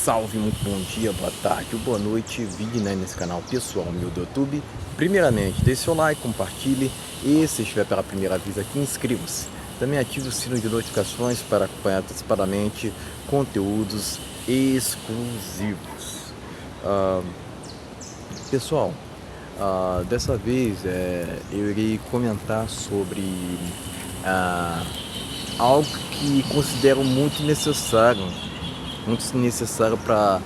salve, muito bom dia, boa tarde ou boa noite, vídeo nesse canal pessoal meu do YouTube. Primeiramente, deixe seu like, compartilhe e se estiver pela primeira vez aqui, inscreva-se. Também ative o sino de notificações para acompanhar antecipadamente conteúdos exclusivos. Pessoal, dessa vez eu irei comentar sobre algo que considero muito necessário para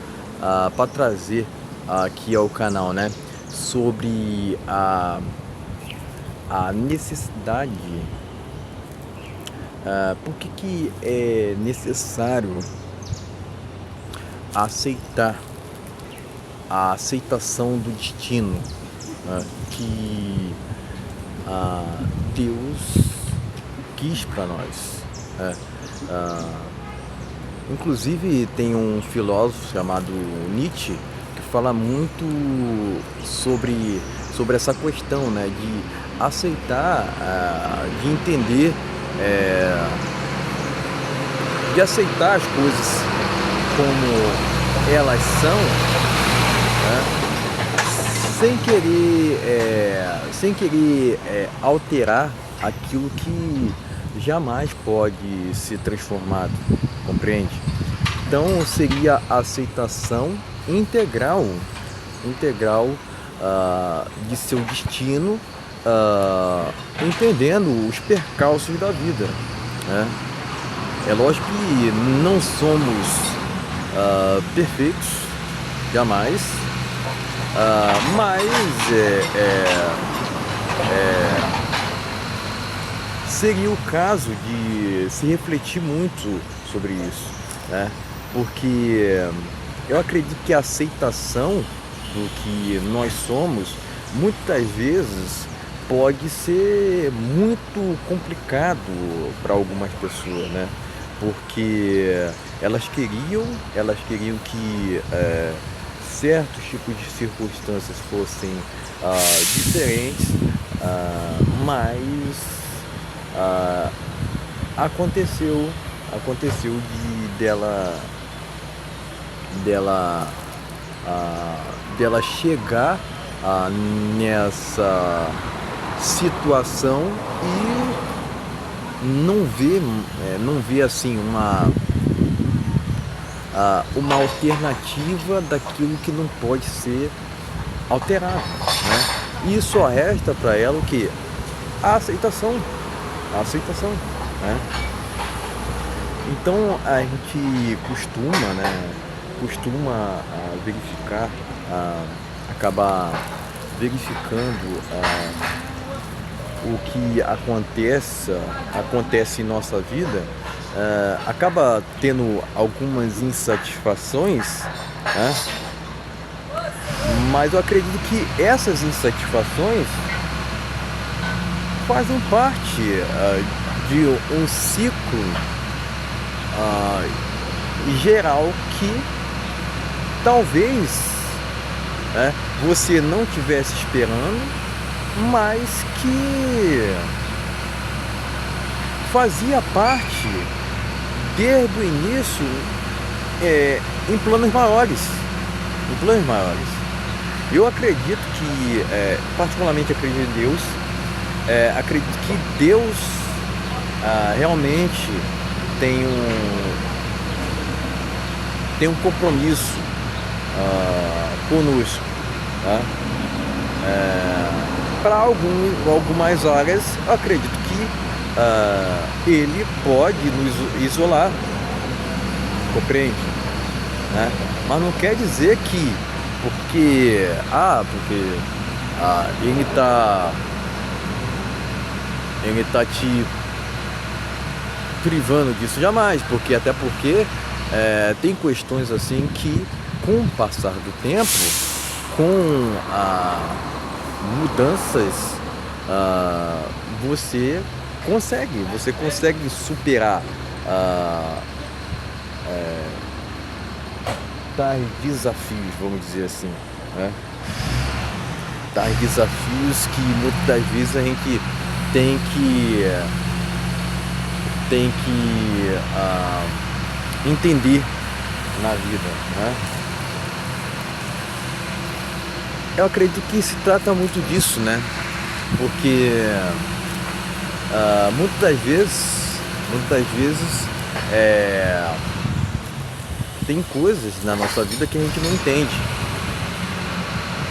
trazer aqui ao canal, né? Sobre a necessidade, por que é necessário aceitar a aceitação do destino, que Deus quis para nós. Inclusive tem um filósofo chamado Nietzsche que fala muito sobre essa questão, né, de aceitar, de entender, de aceitar as coisas como elas são, né, sem querer alterar aquilo que jamais pode ser transformado, compreende? Então seria a aceitação integral de seu destino, entendendo os percalços da vida, né? É lógico que não somos perfeitos, jamais, mas seria o caso de se refletir muito sobre isso, né? Porque eu acredito que a aceitação do que nós somos, muitas vezes, pode ser muito complicado para algumas pessoas, né? Porque elas queriam que certos tipos de circunstâncias fossem diferentes, mas aconteceu dela chegar nessa situação e não ver assim uma alternativa daquilo que não pode ser alterado, né? E só resta para ela o que? A aceitação, né? Então a gente costuma verificar, acabar verificando o que acontece em nossa vida, acaba tendo algumas insatisfações, né? Mas eu acredito que essas insatisfações fazem parte de um ciclo geral que talvez você não estivesse esperando, mas que fazia parte desde o início, em planos maiores. Eu acredito que, particularmente acredito em Deus, acredito que Deus realmente tem um compromisso conosco, tá? Para algumas áreas, eu acredito que ele pode nos isolar, compreende? Né? Mas não quer dizer que porque ele tá te privando disso, jamais, até porque tem questões assim que, com o passar do tempo, com mudanças, você consegue superar tais desafios, vamos dizer assim, né? Tais desafios que muitas das vezes a gente tem que entender na vida, né? Eu acredito que se trata muito disso, né? Porque muitas das vezes tem coisas na nossa vida que a gente não entende.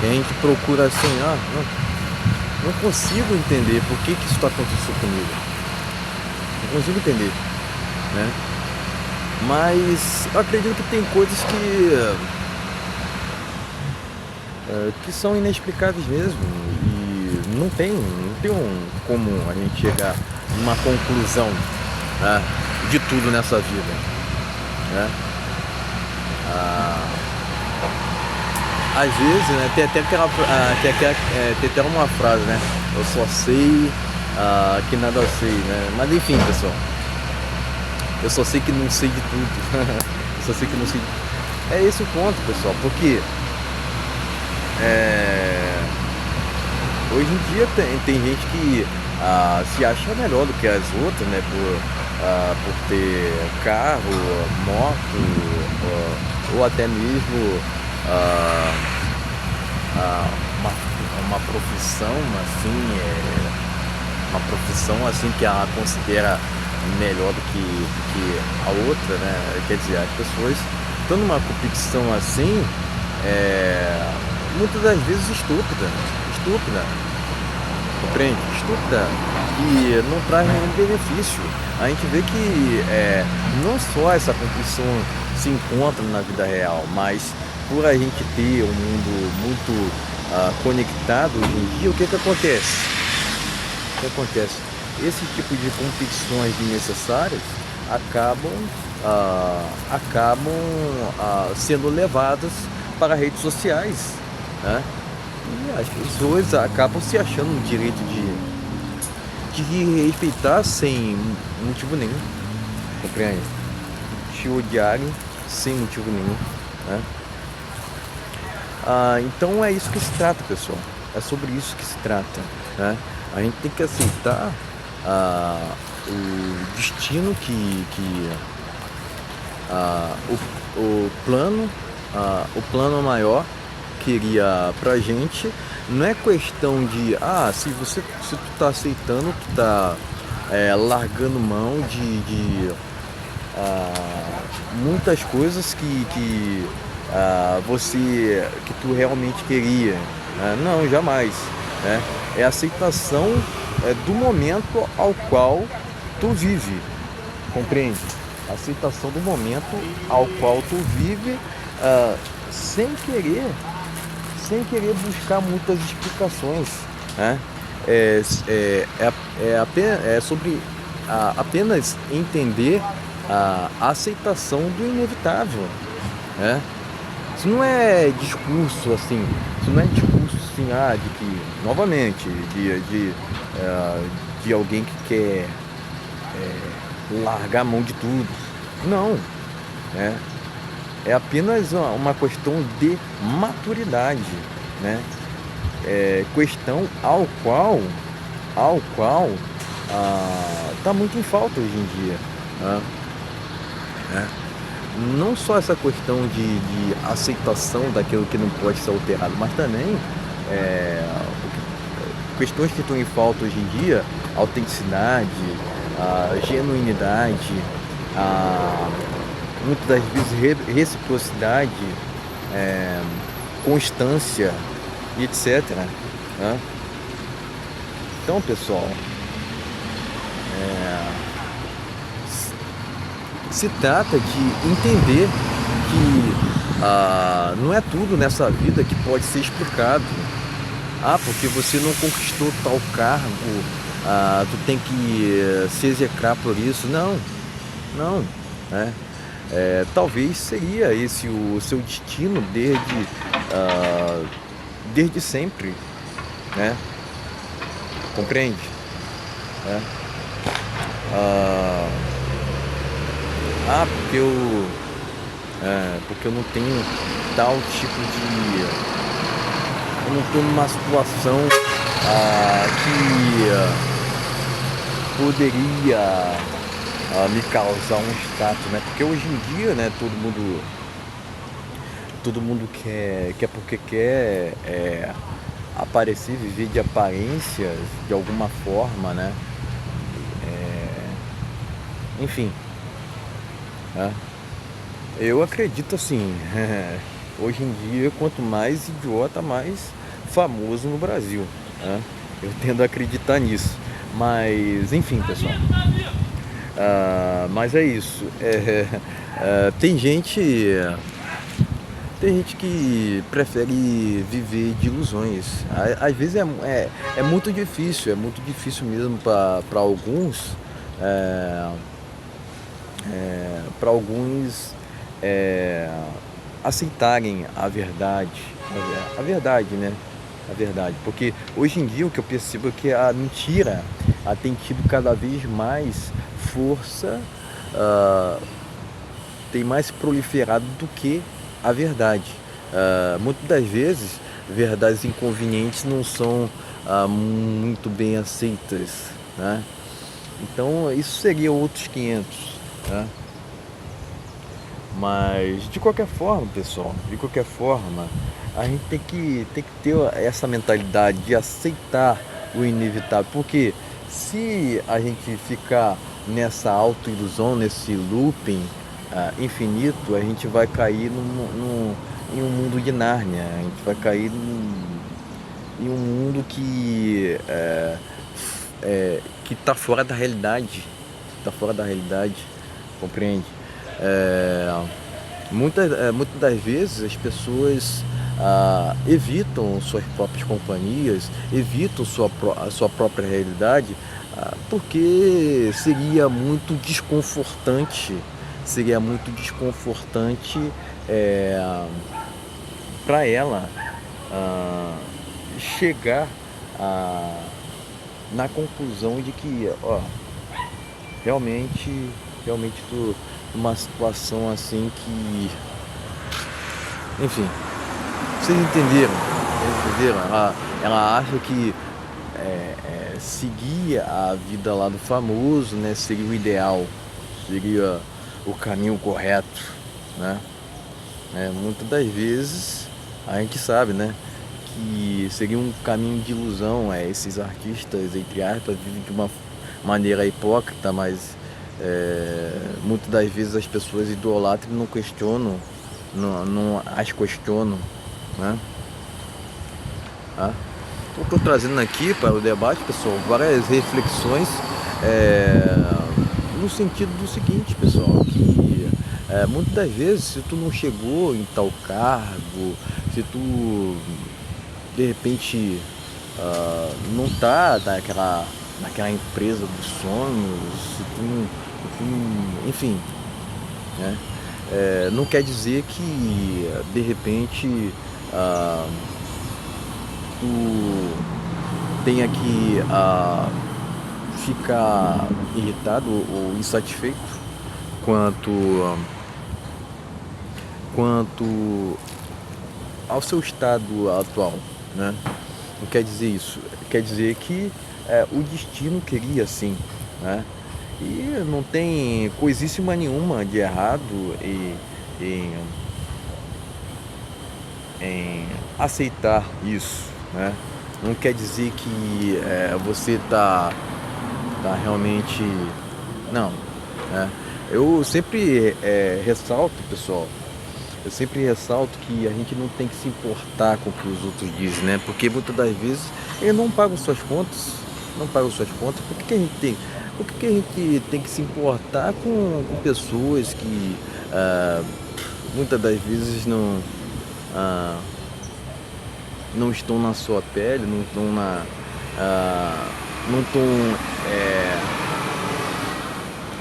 E a gente procura assim, não consigo entender por que isso está acontecendo comigo. Não consigo entender, né? Mas eu acredito que tem coisas que são inexplicáveis mesmo e não tem como a gente chegar numa conclusão, né, de tudo nessa vida, né? Às vezes, né, tem até uma frase, né? Eu só sei que nada sei, né? Mas enfim, pessoal, eu só sei que não sei de tudo. Eu só sei que não sei. É esse o ponto, pessoal, porque hoje em dia tem gente que se acha melhor do que as outras, né? Por ter carro, moto, ou até mesmo uma profissão assim, uma profissão assim que ela considera melhor do que a outra, né? Quer dizer, as pessoas estão numa competição assim, muitas das vezes estúpida, compreende? Estúpida, e não traz nenhum benefício. A gente vê que não só essa competição se encontra na vida real, mas por a gente ter um mundo muito conectado hoje em dia, o que acontece? O que acontece? Esse tipo de competições desnecessárias acabam sendo levadas para redes sociais, né? E as pessoas acabam se achando no direito de respeitar sem motivo nenhum, compreende? Te odiarem sem motivo nenhum, né? Então é isso que se trata, pessoal. É sobre isso que se trata, né? A gente tem que aceitar o destino o plano maior queria pra gente. Não é questão de se tu tá aceitando, tu tá largando mão de muitas coisas que tu realmente queria, né? Não, jamais, né? É a aceitação do momento ao qual tu vive, compreende? A aceitação do momento ao qual tu vive, sem querer buscar muitas explicações, né? É sobre apenas entender a aceitação do inevitável, né? Isso não é discurso assim, de que, novamente, de alguém que quer largar a mão de tudo. Não, né? É apenas uma questão de maturidade, né? Questão ao qual está muito em falta hoje em dia, né? Não só essa questão de aceitação daquilo que não pode ser alterado, mas também questões que estão em falta hoje em dia: autenticidade, genuinidade, muitas das vezes reciprocidade, constância e etc, né? Então, pessoal, se trata de entender que não é tudo nessa vida que pode ser explicado. Porque você não conquistou tal cargo, tu tem que se execrar por isso. Não, né? Talvez seria esse o seu destino desde sempre, né? Compreende? Porque eu não tenho tal tipo de... Eu não estou numa situação que poderia me causar um status, né? Porque hoje em dia, né, todo mundo todo mundo quer porque quer aparecer, viver de aparências de alguma forma, né? Enfim, né? Eu acredito assim, hoje em dia, quanto mais idiota, mais famoso no Brasil, né? Eu tendo a acreditar nisso. Mas, enfim, pessoal. Mas é isso. Tem gente que prefere viver de ilusões. Às vezes é é muito difícil mesmo para alguns. É, para alguns é, aceitarem a verdade, né? A verdade, porque hoje em dia o que eu percebo é que a mentira tem tido cada vez mais força, ah, tem mais proliferado do que a verdade. Muitas das vezes, verdades inconvenientes não são muito bem aceitas, né? Então, isso seria outros 500, né? Mas, de qualquer forma, pessoal, de qualquer forma, a gente tem que ter essa mentalidade de aceitar o inevitável. Porque se a gente ficar nessa autoilusão, nesse looping infinito, a gente vai cair em um mundo de Nárnia. A gente vai cair em um mundo que está fora da realidade. Está fora da realidade, compreende? É, muitas das vezes as pessoas evitam suas próprias companhias, evitam a sua própria realidade, porque seria muito desconfortante para ela chegar a, na conclusão de que, ó, realmente tô numa situação assim que, enfim, vocês entenderam? Ela acha que seguir a vida lá do famoso, né, seria o ideal, seria o caminho correto, né? Muitas das vezes a gente sabe, né, que seria um caminho de ilusão. Esses artistas, entre aspas, vivem de uma maneira hipócrita, mas muitas das vezes as pessoas idolatram e não questionam, não as questionam, né? Eu estou trazendo aqui para o debate, pessoal, várias reflexões no sentido do seguinte, pessoal, que muitas das vezes, se tu não chegou em tal cargo, se tu de repente não tá naquela empresa dos sonhos, se enfim, né? Não quer dizer que de repente tu tenha que ficar irritado ou insatisfeito quanto ao seu estado atual, né? Não quer dizer isso, quer dizer que o destino queria assim, né? E não tem coisíssima nenhuma de errado em aceitar isso, né? Não quer dizer que você tá realmente... Não, né? Eu sempre ressalto, pessoal, que a gente não tem que se importar com o que os outros dizem, né? Porque muitas das vezes eles não pagam suas contas, por que a gente tem que se importar com pessoas que muitas das vezes não estão na sua pele, não estão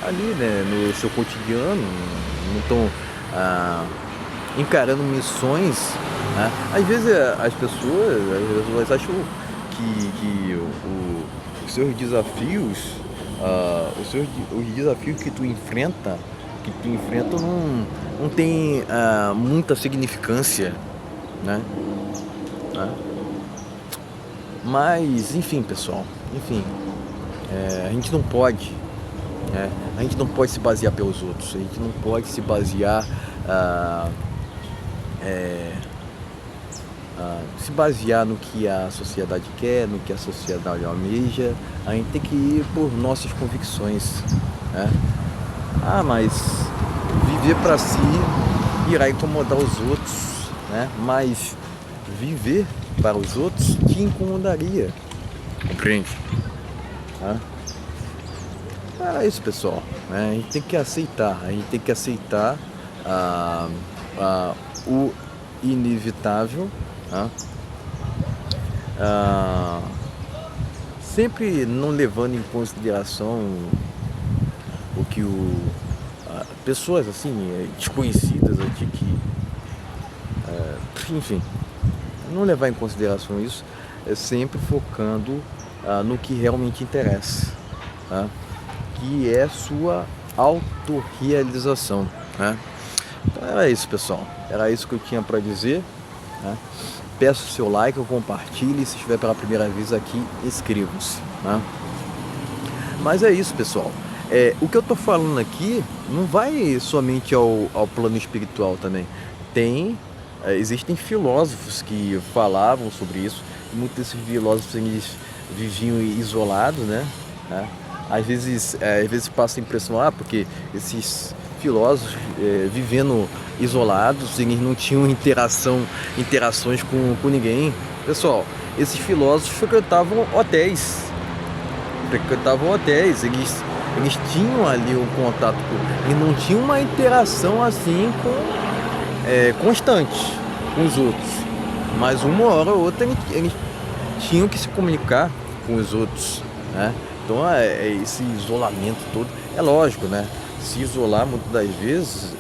ali, né, no seu cotidiano, não estão encarando missões, né? Às vezes as pessoas acham que os seus desafios, os desafios que tu enfrenta não tem muita significância, né? Mas enfim, pessoal, a gente não pode, se basear pelos outros, a gente não pode se basear se basear no que a sociedade quer, no que a sociedade almeja. A gente tem que ir por nossas convicções, né? Mas viver para si irá incomodar os outros, né? Mas viver para os outros te incomodaria, compreende? É isso, pessoal, né? A gente tem que aceitar o inevitável, né? Sempre não levando em consideração o que pessoas assim desconhecidas de que, enfim, não levar em consideração isso, sempre focando no que realmente interessa, tá? Que é sua autorrealização, né? Então era isso, pessoal, era isso que eu tinha para dizer, né? Peço o seu like, compartilhe, se estiver pela primeira vez aqui, inscreva-se, né? Mas é isso, pessoal. O que eu tô falando aqui não vai somente ao plano espiritual também. Existem filósofos que falavam sobre isso, e muitos desses filósofos eles viviam isolados, né? Às vezes passa a impressão, porque esses filósofos vivendo isolados, eles não tinham interações com ninguém. Pessoal, esses filósofos frequentavam hotéis, eles tinham ali um contato e não tinham uma interação assim constante com os outros, mas uma hora ou outra eles tinham que se comunicar com os outros, né? Então esse isolamento todo, é lógico, né? Se isolar muitas das vezes,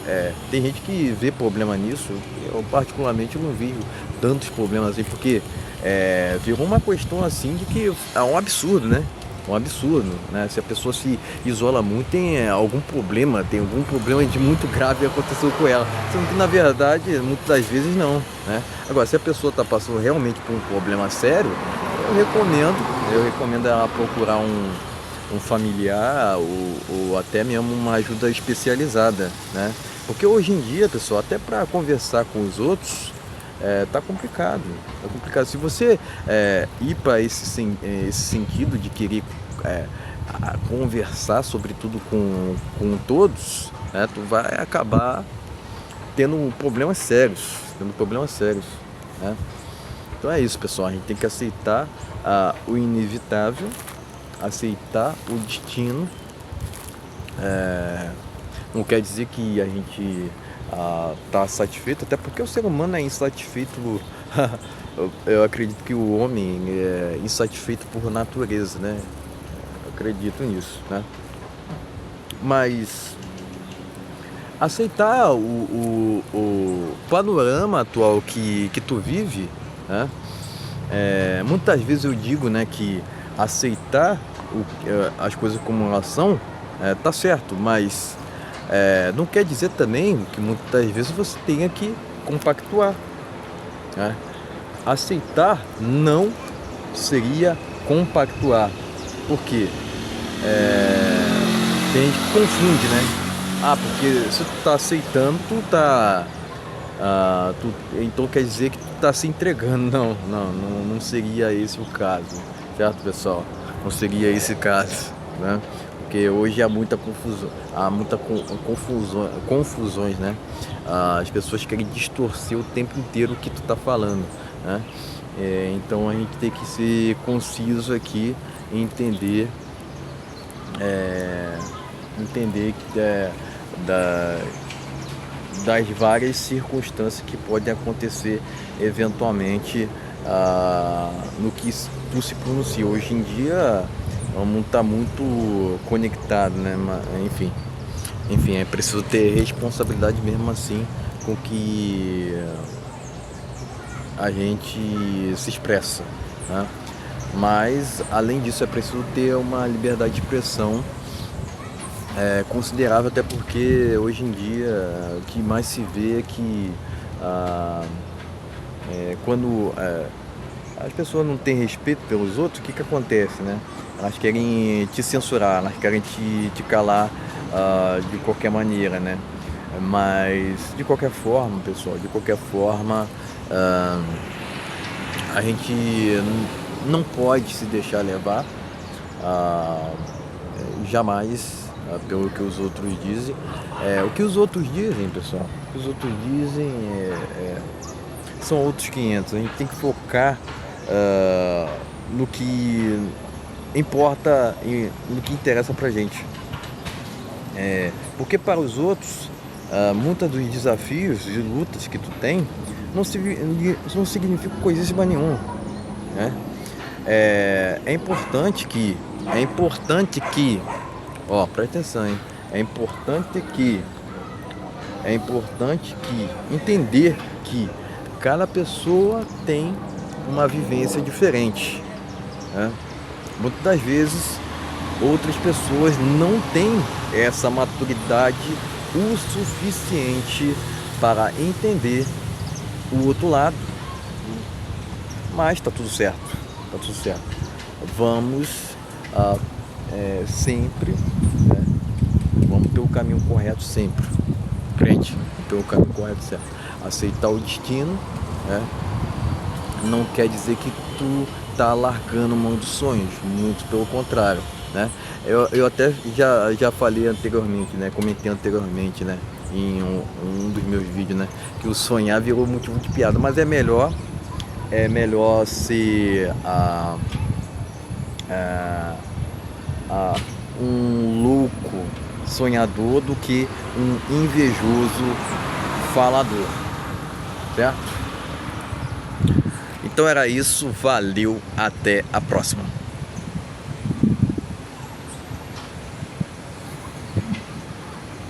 tem gente que vê problema nisso. Eu particularmente não vejo tantos problemas assim, porque virou uma questão assim de que é um absurdo, né? Um absurdo, né? Se a pessoa se isola muito, tem algum problema de muito grave aconteceu com ela, sendo que na verdade muitas das vezes não, né? Agora, se a pessoa está passando realmente por um problema sério, eu recomendo ela procurar um familiar ou até mesmo uma ajuda especializada, né? Porque hoje em dia, pessoal, até para conversar com os outros tá complicado. Se você ir para esse sentido de querer conversar sobre tudo com todos, né? Tu vai acabar tendo problemas sérios, né? Então é isso, pessoal. A gente tem que aceitar o inevitável, aceitar o destino. Não quer dizer que a gente tá satisfeito, até porque o ser humano é insatisfeito. Eu acredito que o homem é insatisfeito por natureza, né? Eu acredito nisso, né? Mas aceitar o panorama atual que tu vive, né? Muitas vezes eu digo, né, que aceitar as coisas como elas são tá certo, mas não quer dizer também que muitas vezes você tenha que compactuar, né? Aceitar não seria compactuar, porque tem gente que confunde, né? Porque se tu tá aceitando, tu tá então quer dizer que tu tá se entregando. Não seria esse o caso, certo, pessoal? Não seria esse o caso, né? Porque hoje há muita confusões, né? As pessoas querem distorcer o tempo inteiro o que tu tá falando, né? Então a gente tem que ser conciso aqui e entender que das várias circunstâncias que podem acontecer eventualmente no que tu se pronuncia. Hoje em dia o mundo está muito conectado, né? Enfim, é preciso ter responsabilidade mesmo assim com que a gente se expressa, né? Mas além disso é preciso ter uma liberdade de expressão considerável, até porque hoje em dia o que mais se vê é que quando as pessoas não têm respeito pelos outros, o que acontece, né? Elas querem te censurar, elas querem te calar de qualquer maneira, né? Mas de qualquer forma, pessoal, a gente não pode se deixar levar jamais pelo que os outros dizem. O que os outros dizem, pessoal, o que os outros dizem são outros 500. A gente tem que focar no que importa, no que interessa pra gente. Porque para os outros, muitos dos desafios e lutas que tu tem não significam coisíssima nenhuma, né? É importante que, ó, presta atenção, hein? É importante que entender que cada pessoa tem uma vivência diferente, né? Muitas das vezes outras pessoas não têm essa maturidade o suficiente para entender o outro lado, mas tá tudo certo, Vamos sempre, né? Vamos pelo caminho correto sempre, crente, pelo caminho correto sempre. Aceitar o destino, né? Não quer dizer que tu tá largando mão dos sonhos, muito pelo contrário, né? Eu até já falei anteriormente, né? Comentei anteriormente, né? Em um dos meus vídeos, né? Que o sonhar virou motivo de piada, mas é melhor ser um louco sonhador do que um invejoso falador, certo? Então era isso, valeu, até a próxima.